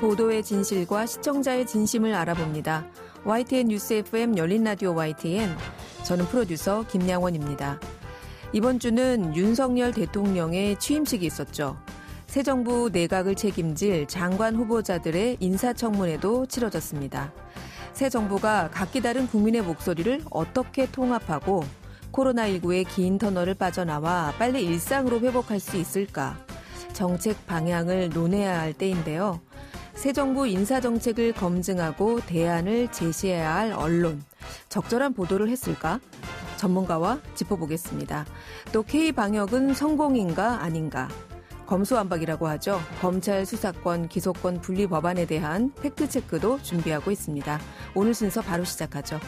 보도의 진실과 시청자의 진심을 알아봅니다. YTN 뉴스 FM 열린 라디오 YTN. 저는 프로듀서 김양원입니다. 이번 주는 윤석열 대통령의 취임식이 있었죠. 새 정부 내각을 책임질 장관 후보자들의 인사청문회도 치러졌습니다. 새 정부가 각기 다른 국민의 목소리를 어떻게 통합하고 코로나19의 긴 터널을 빠져나와 빨리 일상으로 회복할 수 있을까? 정책 방향을 논해야 할 때인데요. 새 정부 인사정책을 검증하고 대안을 제시해야 할 언론, 적절한 보도를 했을까? 전문가와 짚어보겠습니다. 또 K방역은 성공인가 아닌가? 검수완박이라고 하죠. 검찰 수사권, 기소권 분리 법안에 대한 팩트체크도 준비하고 있습니다. 오늘 순서 바로 시작하죠.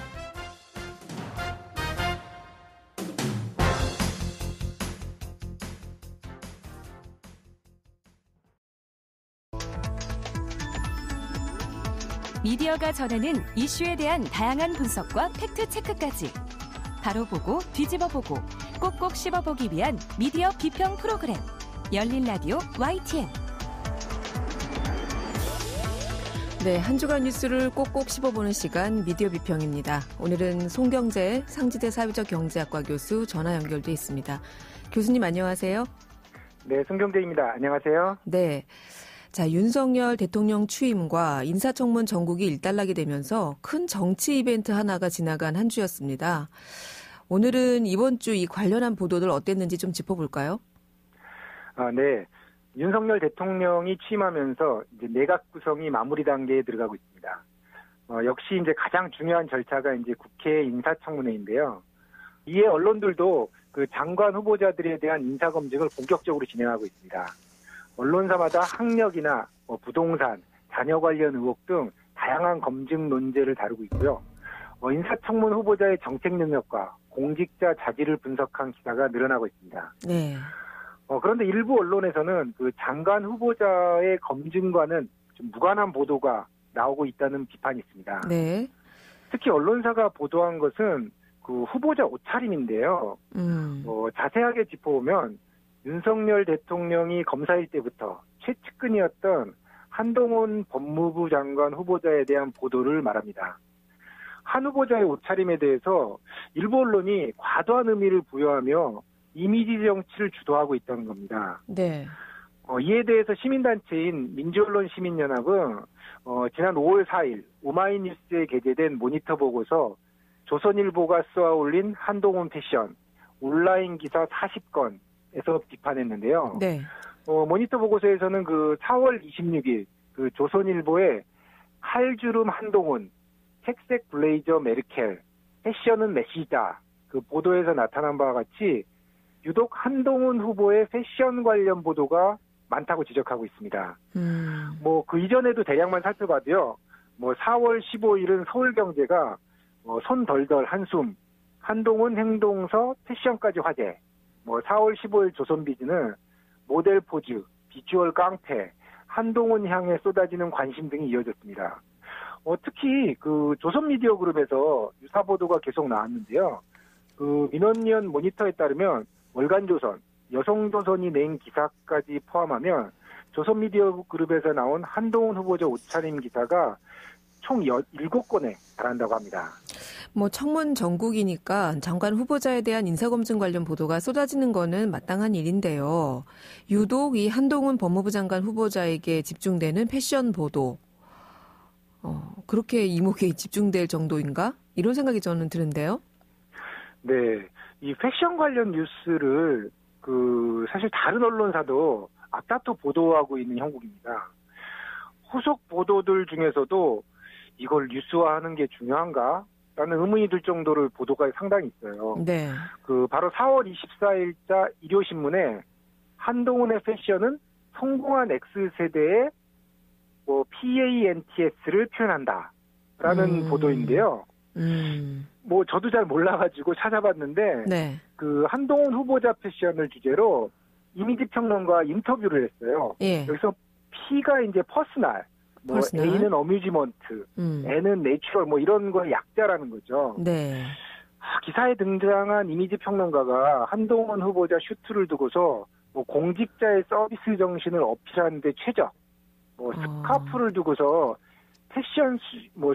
미디어가 전하는 이슈에 대한 다양한 분석과 팩트체크까지 바로 보고 뒤집어 보고 꼭꼭 씹어보기 위한 미디어 비평 프로그램 열린 라디오 YTN. 네, 한 주간 뉴스를 꼭꼭 씹어보는 시간 미디어 비평입니다. 오늘은 송경재 상지대 사회적 경제학과 교수 전화 연결돼 있습니다. 교수님 안녕하세요. 네, 송경재입니다. 안녕하세요. 네. 자, 윤석열 대통령 취임과 인사청문 전국이 일단락이 되면서 큰 정치 이벤트 하나가 지나간 한 주였습니다. 오늘은 이번 주 이 관련한 보도들 어땠는지 좀 짚어볼까요? 네. 윤석열 대통령이 취임하면서 이제 내각 구성이 마무리 단계에 들어가고 있습니다. 역시 이제 가장 중요한 절차가 이제 국회 인사청문회인데요. 이에 언론들도 그 장관 후보자들에 대한 인사검증을 본격적으로 진행하고 있습니다. 언론사마다 학력이나 부동산, 자녀 관련 의혹 등 다양한 검증 논제를 다루고 있고요. 인사청문 후보자의 정책 능력과 공직자 자질을 분석한 기사가 늘어나고 있습니다. 네. 그런데 일부 언론에서는 그 장관 후보자의 검증과는 좀 무관한 보도가 나오고 있다는 비판이 있습니다. 네. 특히 언론사가 보도한 것은 그 후보자 옷차림인데요. 자세하게 짚어보면 윤석열 대통령이 검사일 때부터 최측근이었던 한동훈 법무부 장관 후보자에 대한 보도를 말합니다. 한 후보자의 옷차림에 대해서 일부 언론이 과도한 의미를 부여하며 이미지 정치를 주도하고 있다는 겁니다. 네. 이에 대해서 시민단체인 민주언론 시민연합은 지난 5월 4일 오마이뉴스에 게재된 모니터 보고서 조선일보가 쏘아 올린 한동훈 패션 온라인 기사 40건에서 비판했는데요. 네. 모니터 보고서에서는 그 4월 26일 그 조선일보의 칼주름 한동훈, 색색 블레이저 메르켈, 패션은 메시다 그 보도에서 나타난 바와 같이 유독 한동훈 후보의 패션 관련 보도가 많다고 지적하고 있습니다. 그 이전에도 대략만 살펴봐도요. 4월 15일은 서울경제가 손 덜덜 한숨, 한동훈 행동서 패션까지 화제. 4월 15일 조선비즈는 모델 포즈, 비주얼 깡패, 한동훈 향해 쏟아지는 관심 등이 이어졌습니다. 특히 그 조선미디어 그룹에서 유사 보도가 계속 나왔는데요. 그 민원연 모니터에 따르면 월간조선, 여성조선이 낸 기사까지 포함하면 조선미디어 그룹에서 나온 한동훈 후보자 옷차림 기사가 총 7건에 달한다고 합니다. 청문 전국이니까 장관 후보자에 대한 인사검증 관련 보도가 쏟아지는 거는 마땅한 일인데요. 유독 이 한동훈 법무부 장관 후보자에게 집중되는 패션 보도, 그렇게 이목이 집중될 정도인가? 이런 생각이 저는 드는데요. 네. 이 패션 관련 뉴스를 사실 다른 언론사도 앞다퉈 보도하고 있는 형국입니다. 후속 보도들 중에서도 이걸 뉴스화하는 게 중요한가? 라는 의문이 들 정도로 보도가 상당히 있어요. 네. 바로 4월 24일자 일요신문에 한동훈의 패션은 성공한 X세대의 PANTS를 표현한다. 라는 보도인데요. 저도 잘 몰라가지고 찾아봤는데, 네. 그 한동훈 후보자 패션을 주제로 이미지 평론가 인터뷰를 했어요. 예. 여기서 P가 이제 퍼스널, A는 어뮤지먼트, N은 내추럴, 이런 거의 약자라는 거죠. 네. 기사에 등장한 이미지 평론가가 한동훈 후보자 슈트를 두고서 공직자의 서비스 정신을 어필하는 데 최적, 스카프를 두고서 패션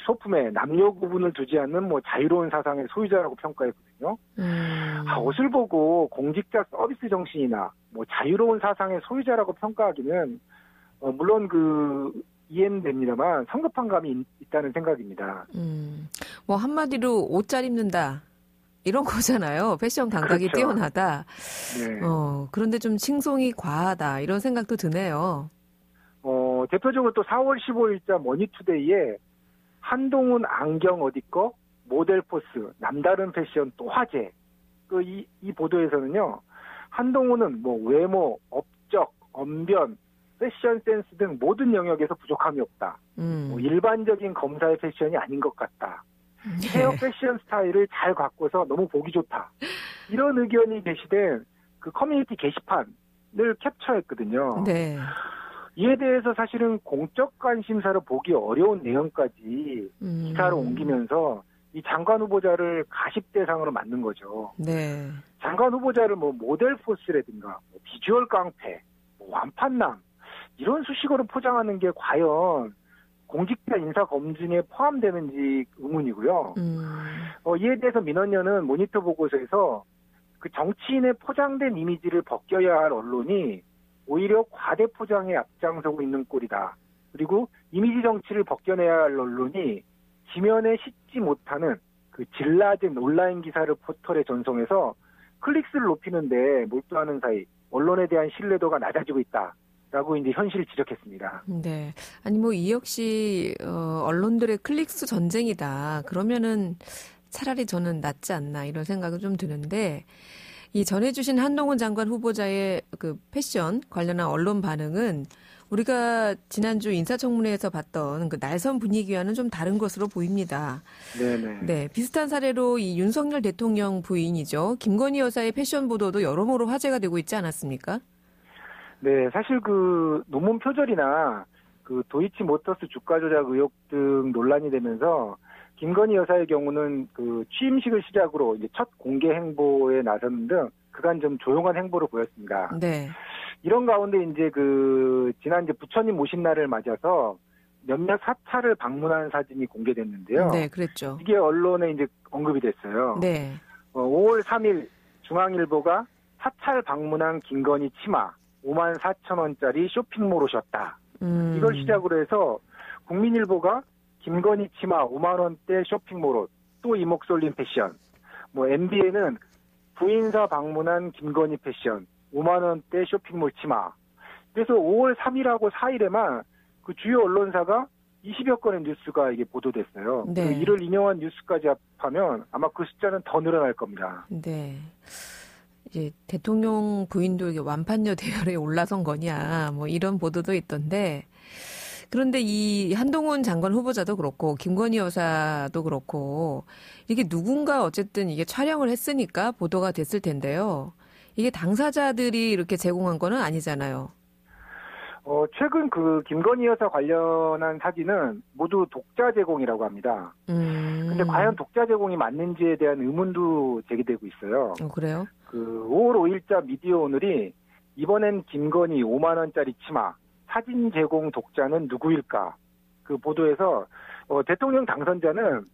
소품에 남녀 구분을 두지 않는 자유로운 사상의 소유자라고 평가했거든요. 옷을 보고 공직자 서비스 정신이나 자유로운 사상의 소유자라고 평가하기는 물론 이해는 됩니다만 성급한 감이 있다는 생각입니다. 한마디로 옷 잘 입는다. 이런 거잖아요. 패션 감각이 그렇죠. 뛰어나다. 네. 그런데 좀 칭송이 과하다. 이런 생각도 드네요. 대표적으로 또 4월 15일자 머니투데이에 한동훈 안경 어디 거, 모델 포스, 남다른 패션 또 화제. 이 보도에서는요, 한동훈은 외모, 업적, 언변, 패션 센스 등 모든 영역에서 부족함이 없다. 일반적인 검사의 패션이 아닌 것 같다. 헤어 패션 스타일을 잘 갖고서 너무 보기 좋다. 이런 의견이 게시된 그 커뮤니티 게시판을 캡처했거든요. 네. 이에 대해서 사실은 공적 관심사로 보기 어려운 내용까지 기사로 옮기면서 이 장관 후보자를 가십 대상으로 만든 거죠. 네. 장관 후보자를 모델 포스라든가 비주얼 깡패, 완판남 이런 수식어로 포장하는 게 과연 공직자 인사 검증에 포함되는지 의문이고요. 이에 대해서 민원연은 모니터 보고서에서 그 정치인의 포장된 이미지를 벗겨야 할 언론이 오히려 과대 포장에 앞장서고 있는 꼴이다. 그리고 이미지 정치를 벗겨내야 할 언론이 지면에 싣지 못하는 그 질 낮은 온라인 기사를 포털에 전송해서 클릭수를 높이는데 몰두하는 사이 언론에 대한 신뢰도가 낮아지고 있다라고 이제 현실을 지적했습니다. 네. 아니 이 역시 언론들의 클릭수 전쟁이다. 그러면은 차라리 저는 낫지 않나 이런 생각은 좀 드는데 이 전해주신 한동훈 장관 후보자의 그 패션 관련한 언론 반응은 우리가 지난주 인사청문회에서 봤던 그 날선 분위기와는 좀 다른 것으로 보입니다. 네네. 네, 비슷한 사례로 이 윤석열 대통령 부인이죠. 김건희 여사의 패션 보도도 여러모로 화제가 되고 있지 않았습니까? 네, 사실 그 논문 표절이나 그 도이치모터스 주가 조작 의혹 등 논란이 되면서 김건희 여사의 경우는 그 취임식을 시작으로 이제 첫 공개 행보에 나서는 등 그간 좀 조용한 행보를 보였습니다. 네. 이런 가운데 이제 지난 부처님 모신 날을 맞아서 몇몇 사찰을 방문한 사진이 공개됐는데요. 네, 그랬죠. 이게 언론에 이제 언급이 됐어요. 네. 5월 3일 중앙일보가 사찰 방문한 김건희 치마 54,000원짜리 쇼핑몰 오셨다. 이걸 시작으로 해서 국민일보가 김건희 치마 5만 원대 쇼핑몰 옷, 또 이목 쏠린 패션. MBN은 부인사 방문한 김건희 패션 5만 원대 쇼핑몰 치마. 그래서 5월 3일하고 4일에만 그 주요 언론사가 20여 건의 뉴스가 이게 보도됐어요. 네. 이를 인용한 뉴스까지 합하면 아마 그 숫자는 더 늘어날 겁니다. 네. 이제 대통령 부인도 이게 완판녀 대열에 올라선 거냐, 이런 보도도 있던데. 그런데 이 한동훈 장관 후보자도 그렇고 김건희 여사도 그렇고 이게 누군가 어쨌든 이게 촬영을 했으니까 보도가 됐을 텐데요. 이게 당사자들이 이렇게 제공한 거는 아니잖아요. 최근 그 김건희 여사 관련한 사진은 모두 독자 제공이라고 합니다. 근데 과연 독자 제공이 맞는지에 대한 의문도 제기되고 있어요. 그래요? 5월 5일자 미디어 오늘이 이번엔 김건희 5만 원짜리 치마 사진 제공 독자는 누구일까? 그 보도에서 대통령 당선자는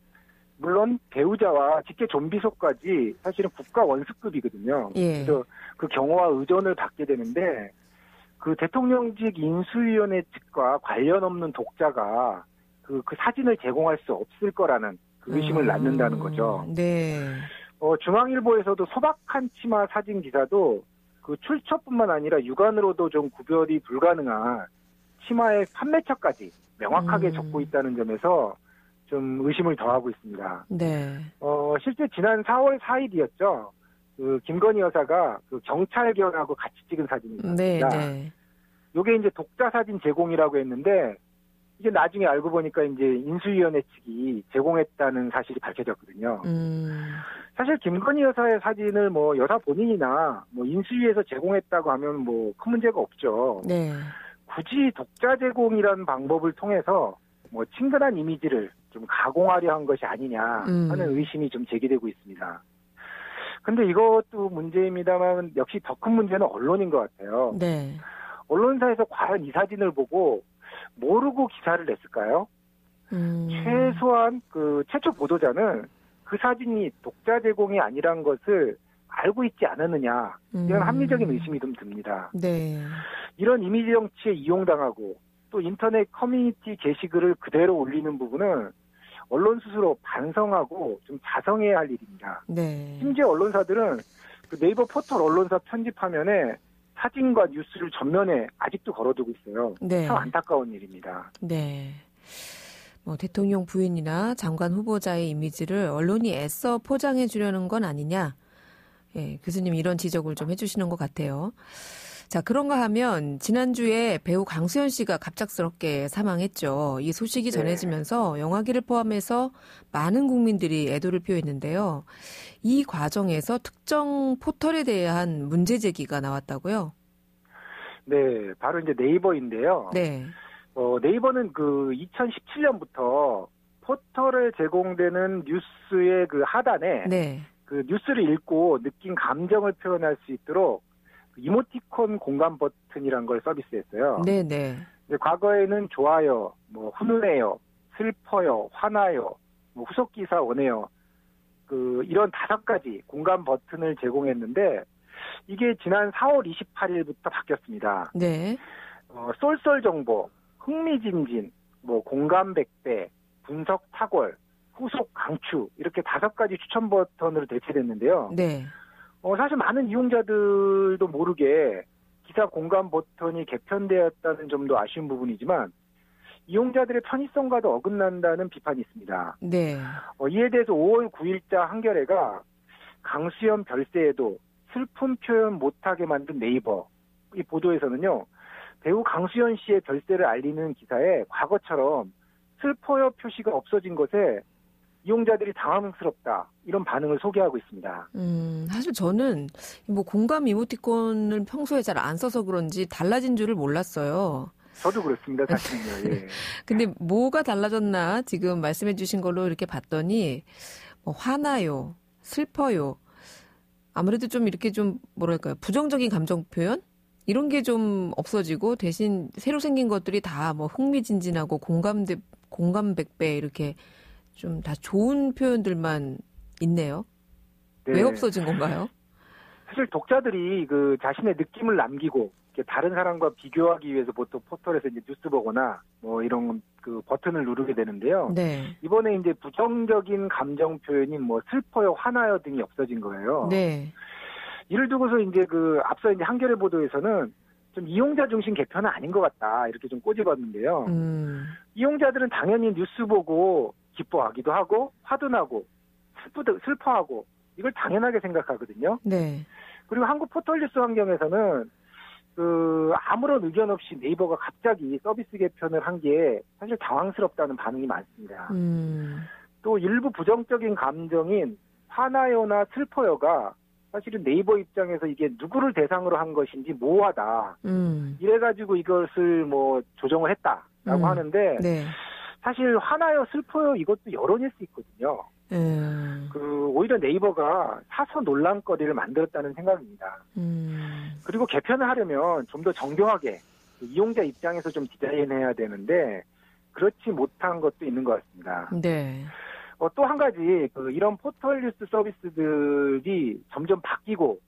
물론 배우자와 직계 좀비속까지 사실은 국가 원수급이거든요. 예. 그래서 그 경호와 의존을 받게 되는데 그 대통령직 인수위원회 측과 관련 없는 독자가 그 사진을 제공할 수 없을 거라는 그 의심을 낳는다는 거죠. 네. 중앙일보에서도 소박한 치마 사진 기사도 그 출처뿐만 아니라 육안으로도 좀 구별이 불가능한 치마의 판매처까지 명확하게 적고 있다는 점에서 좀 의심을 더하고 있습니다. 네. 실제 지난 4월 4일이었죠. 그 김건희 여사가 그 경찰견하고 같이 찍은 사진입니다. 네, 네. 요게 이제 독자 사진 제공이라고 했는데 이게 나중에 알고 보니까 이제 인수위원회 측이 제공했다는 사실이 밝혀졌거든요. 사실 김건희 여사의 사진을 여사 본인이나 인수위에서 제공했다고 하면 큰 문제가 없죠. 네. 굳이 독자 제공이라는 방법을 통해서 친근한 이미지를 좀 가공하려 한 것이 아니냐 하는 의심이 좀 제기되고 있습니다. 근데 이것도 문제입니다만 역시 더 큰 문제는 언론인 것 같아요. 네. 언론사에서 과연 이 사진을 보고 모르고 기사를 냈을까요? 최소한 최초 보도자는 그 사진이 독자 제공이 아니란 것을 알고 있지 않았느냐, 이런 합리적인 의심이 좀 듭니다. 네. 이런 이미지 정치에 이용당하고 또 인터넷 커뮤니티 게시글을 그대로 올리는 부분은 언론 스스로 반성하고 좀 자성해야 할 일입니다. 네. 심지어 언론사들은 그 네이버 포털 언론사 편집 화면에 사진과 뉴스를 전면에 아직도 걸어두고 있어요. 네. 참 안타까운 일입니다. 네. 대통령 부인이나 장관 후보자의 이미지를 언론이 애써 포장해 주려는 건 아니냐. 예, 교수님 이런 지적을 좀 해주시는 것 같아요. 자, 그런가 하면 지난주에 배우 강수연 씨가 갑작스럽게 사망했죠. 이 소식이 전해지면서 영화계를 포함해서 많은 국민들이 애도를 표했는데요. 이 과정에서 특정 포털에 대한 문제 제기가 나왔다고요? 네, 바로 이제 네이버인데요. 네. 네이버는 2017년부터 포털에 제공되는 뉴스의 그 하단에 네. 그 뉴스를 읽고 느낀 감정을 표현할 수 있도록 이모티콘 공감 버튼이란 걸 서비스했어요. 네네. 과거에는 좋아요, 훈훈해요, 슬퍼요, 화나요, 후속 기사 원해요. 이런 5가지 공감 버튼을 제공했는데 이게 지난 4월 28일부터 바뀌었습니다. 네. 쏠쏠 정보, 흥미진진, 공감 100배, 분석 탁월, 후속 강추, 이렇게 5가지 추천 버튼으로 대체됐는데요. 네. 사실 많은 이용자들도 모르게 기사 공감 버튼이 개편되었다는 점도 아쉬운 부분이지만 이용자들의 편의성과도 어긋난다는 비판이 있습니다. 네. 이에 대해서 5월 9일자 한겨레가 강수연 별세에도 슬픔 표현 못하게 만든 네이버, 이 보도에서는요, 배우 강수연 씨의 별세를 알리는 기사에 과거처럼 슬퍼요 표시가 없어진 것에 이용자들이 당황스럽다, 이런 반응을 소개하고 있습니다. 사실 저는 공감 이모티콘을 평소에 잘 안 써서 그런지 달라진 줄을 몰랐어요. 저도 그렇습니다, 사실은요. 예. 근데 뭐가 달라졌나 지금 말씀해 주신 걸로 이렇게 봤더니 화나요, 슬퍼요. 아무래도 좀 이렇게 좀 뭐랄까요, 부정적인 감정 표현? 이런 게 좀 없어지고 대신 새로 생긴 것들이 다 흥미진진하고 공감 100배 이렇게 좀 다 좋은 표현들만 있네요. 네. 왜 없어진 건가요? 사실 독자들이 자신의 느낌을 남기고 다른 사람과 비교하기 위해서 보통 포털에서 이제 뉴스 보거나 이런 버튼을 누르게 되는데요. 네. 이번에 이제 부정적인 감정 표현인 슬퍼요, 화나요 등이 없어진 거예요. 네. 이를 두고서 이제 앞서 이제 한겨레 보도에서는 좀 이용자 중심 개편은 아닌 것 같다, 이렇게 좀 꼬집었는데요. 이용자들은 당연히 뉴스 보고 기뻐하기도 하고 화도 슬퍼하고 이걸 당연하게 생각하거든요. 네. 그리고 한국 포털 뉴스 환경에서는 아무런 의견 없이 네이버가 갑자기 서비스 개편을 한 게 사실 당황스럽다는 반응이 많습니다. 또 일부 부정적인 감정인 화나요나 슬퍼요가 사실은 네이버 입장에서 이게 누구를 대상으로 한 것인지 모호하다. 이래가지고 이것을 조정을 했다라고 하는데 네. 사실 화나요, 슬퍼요 이것도 여론일 수 있거든요. 오히려 네이버가 사서 논란거리를 만들었다는 생각입니다. 그리고 개편을 하려면 좀 더 정교하게 이용자 입장에서 좀 디자인해야 되는데 그렇지 못한 것도 있는 것 같습니다. 네. 또 한 가지 이런 포털 뉴스 서비스들이 점점 바뀌고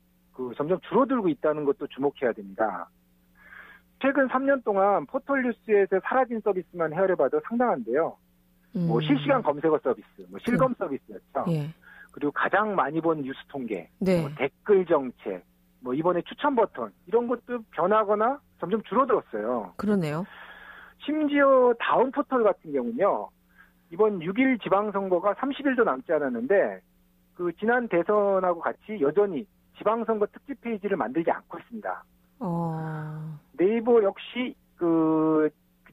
점점 줄어들고 있다는 것도 주목해야 됩니다. 최근 3년 동안 포털 뉴스에서 사라진 서비스만 헤아려봐도 상당한데요. 실시간 검색어 서비스, 실검 서비스였죠. 예. 그리고 가장 많이 본 뉴스 통계, 네. 댓글 정책, 이번에 추천 버튼 이런 것도 변하거나 점점 줄어들었어요. 그러네요. 심지어 다운 포털 같은 경우는요. 이번 6일 지방선거가 30일도 남지 않았는데 지난 대선하고 같이 여전히 지방선거 특집 페이지를 만들지 않고 있습니다. 네이버 역시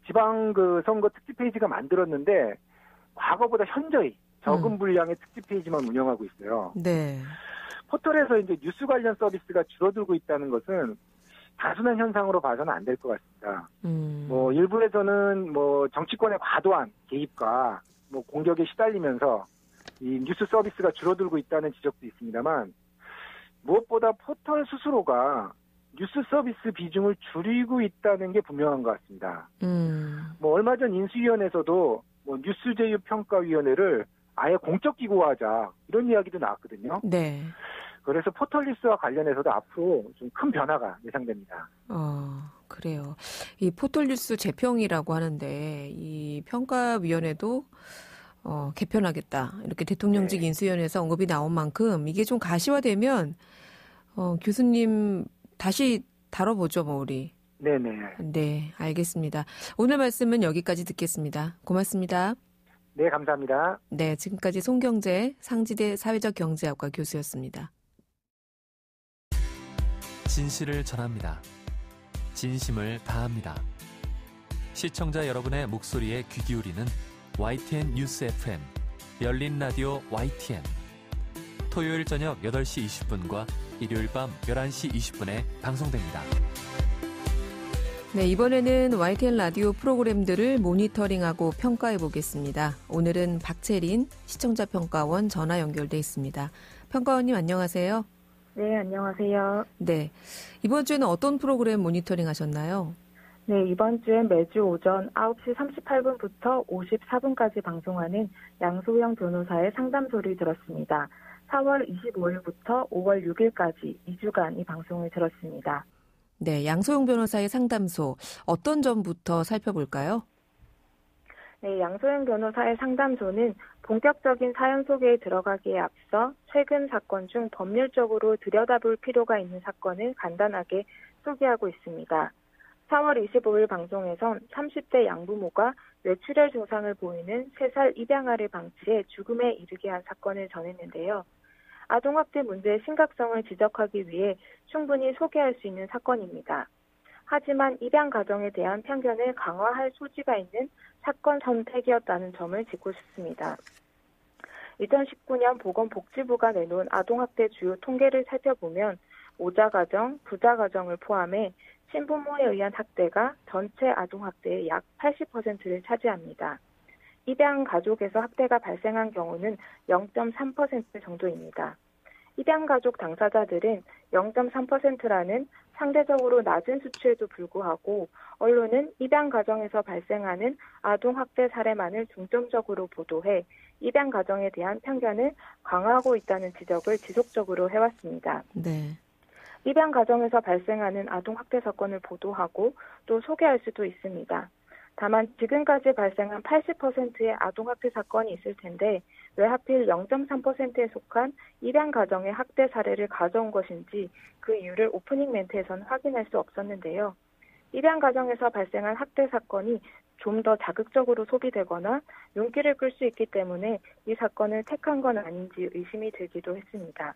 지방 선거 특집 페이지가 만들었는데 과거보다 현저히 적은 분량의 특집 페이지만 운영하고 있어요. 네. 포털에서 이제 뉴스 관련 서비스가 줄어들고 있다는 것은 단순한 현상으로 봐서는 안 될 것 같습니다. 일부에서는 정치권의 과도한 개입과 공격에 시달리면서 이 뉴스 서비스가 줄어들고 있다는 지적도 있습니다만 무엇보다 포털 스스로가 뉴스 서비스 비중을 줄이고 있다는 게 분명한 것 같습니다. 뭐 얼마 전 인수위원회에서도 뭐 뉴스 제휴 평가위원회를 아예 공적 기구화하자 이런 이야기도 나왔거든요. 네. 그래서 포털뉴스와 관련해서도 앞으로 좀 큰 변화가 예상됩니다. 그래요. 이 포털뉴스 재평이라고 하는데 이 평가위원회도 개편하겠다. 이렇게 대통령직 네. 인수위원회에서 언급이 나온 만큼 이게 좀 가시화되면 교수님 다시 다뤄보죠, 뭐 우리. 네네. 네, 알겠습니다. 오늘 말씀은 여기까지 듣겠습니다. 고맙습니다. 네, 감사합니다. 네, 지금까지 송경재 상지대 사회적경제학과 교수였습니다. 진실을 전합니다. 진심을 다합니다. 시청자 여러분의 목소리에 귀 기울이는 YTN 뉴스 FM, 열린 라디오 YTN. 토요일 저녁 8시 20분과 일요일 밤 11시 20분에 방송됩니다. 네, 이번에는 YTN 라디오 프로그램들을 모니터링하고 평가해 보겠습니다. 오늘은 박채린 시청자평가원 전화 연결돼 있습니다. 평가원님 안녕하세요. 네, 안녕하세요. 네, 이번 주에는 어떤 프로그램 모니터링 하셨나요? 네, 이번 주엔 매주 오전 9시 38분부터 54분까지 방송하는 양소영 변호사의 상담소를 들었습니다. 4월 25일부터 5월 6일까지 2주간 이 방송을 들었습니다. 네, 양소영 변호사의 상담소 어떤 점부터 살펴볼까요? 네, 양소영 변호사의 상담소는 본격적인 사연 소개에 들어가기에 앞서 최근 사건 중 법률적으로 들여다볼 필요가 있는 사건을 간단하게 소개하고 있습니다. 4월 25일 방송에선 30대 양부모가 뇌출혈 증상을 보이는 3살 입양아를 방치해 죽음에 이르게 한 사건을 전했는데요. 아동학대 문제의 심각성을 지적하기 위해 충분히 소개할 수 있는 사건입니다. 하지만 입양 가정에 대한 편견을 강화할 소지가 있는 사건 선택이었다는 점을 짚고 싶습니다. 2019년 보건복지부가 내놓은 아동학대 주요 통계를 살펴보면 모자가정, 부자가정을 포함해 친부모에 의한 학대가 전체 아동학대의 약 80%를 차지합니다. 입양 가족에서 학대가 발생한 경우는 0.3% 정도입니다. 입양 가족 당사자들은 0.3%라는 상대적으로 낮은 수치에도 불구하고 언론은 입양 가정에서 발생하는 아동 학대 사례만을 중점적으로 보도해 입양 가정에 대한 편견을 강화하고 있다는 지적을 지속적으로 해왔습니다. 네. 입양 가정에서 발생하는 아동 학대 사건을 보도하고 또 소개할 수도 있습니다. 다만 지금까지 발생한 80%의 아동학대 사건이 있을 텐데 왜 하필 0.3%에 속한 입양 가정의 학대 사례를 가져온 것인지 그 이유를 오프닝 멘트에서는 확인할 수 없었는데요. 입양 가정에서 발생한 학대 사건이 좀 더 자극적으로 소비되거나 눈길을 끌 수 있기 때문에 이 사건을 택한 건 아닌지 의심이 들기도 했습니다.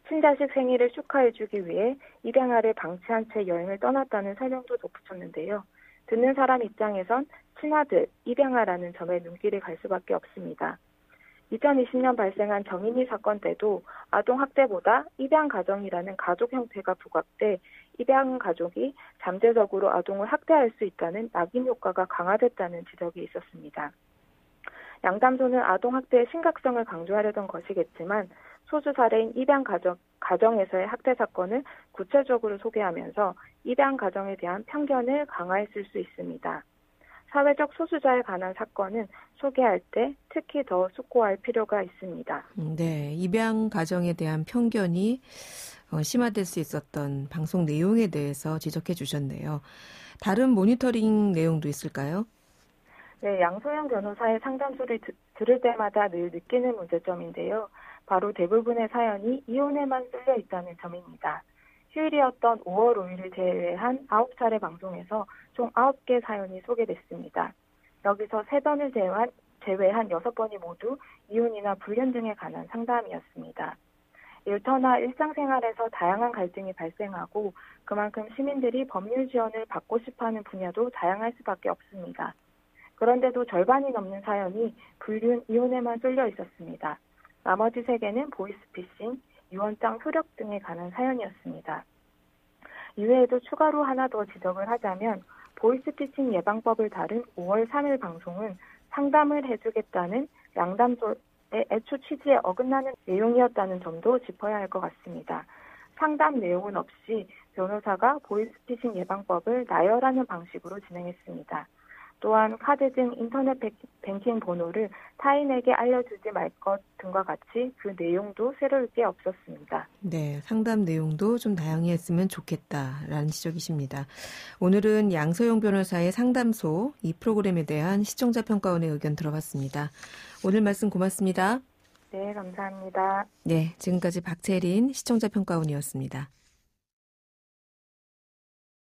친자식 생일을 축하해주기 위해 입양아를 방치한 채 여행을 떠났다는 설명도 덧붙였는데요. 듣는 사람 입장에선 친아들, 입양아라는 점에 눈길이 갈 수밖에 없습니다. 2020년 발생한 정인이 사건 때도 아동학대보다 입양가정이라는 가족 형태가 부각돼 입양 가족이 잠재적으로 아동을 학대할 수 있다는 낙인 효과가 강화됐다는 지적이 있었습니다. 양담소는 아동학대의 심각성을 강조하려던 것이겠지만 소수 사례인 입양 가정에서의 학대 사건을 구체적으로 소개하면서 입양 가정에 대한 편견을 강화했을 수 있습니다. 사회적 소수자에 관한 사건은 소개할 때 특히 더 숙고할 필요가 있습니다. 네, 입양 가정에 대한 편견이 심화될 수 있었던 방송 내용에 대해서 지적해 주셨네요. 다른 모니터링 내용도 있을까요? 네, 양소영 변호사의 상담소를 들을 때마다 늘 느끼는 문제점인데요. 바로 대부분의 사연이 이혼에만 쏠려 있다는 점입니다. 휴일이었던 5월 5일을 제외한 9차례 방송에서 총 9개 사연이 소개됐습니다. 여기서 3번을 제외한 6번이 모두 이혼이나 불륜 등에 관한 상담이었습니다. 일터나 일상생활에서 다양한 갈등이 발생하고 그만큼 시민들이 법률 지원을 받고 싶어하는 분야도 다양할 수밖에 없습니다. 그런데도 절반이 넘는 사연이 불륜, 이혼에만 쏠려 있었습니다. 나머지 3개는 보이스피싱, 유언장 효력 등에 관한 사연이었습니다. 이외에도 추가로 하나 더 지적을 하자면 보이스피싱 예방법을 다룬 5월 3일 방송은 상담을 해주겠다는 양담소의 애초 취지에 어긋나는 내용이었다는 점도 짚어야 할 것 같습니다. 상담 내용은 없이 변호사가 보이스피싱 예방법을 나열하는 방식으로 진행했습니다. 또한 카드 등 인터넷 뱅킹 번호를 타인에게 알려주지 말 것 등과 같이 그 내용도 새로울 게 없었습니다. 네, 상담 내용도 좀 다양했으면 좋겠다라는 지적이십니다. 오늘은 양서영 변호사의 상담소 이 프로그램에 대한 시청자 평가원의 의견 들어봤습니다. 오늘 말씀 고맙습니다. 네, 감사합니다. 네, 지금까지 박채린 시청자 평가원이었습니다.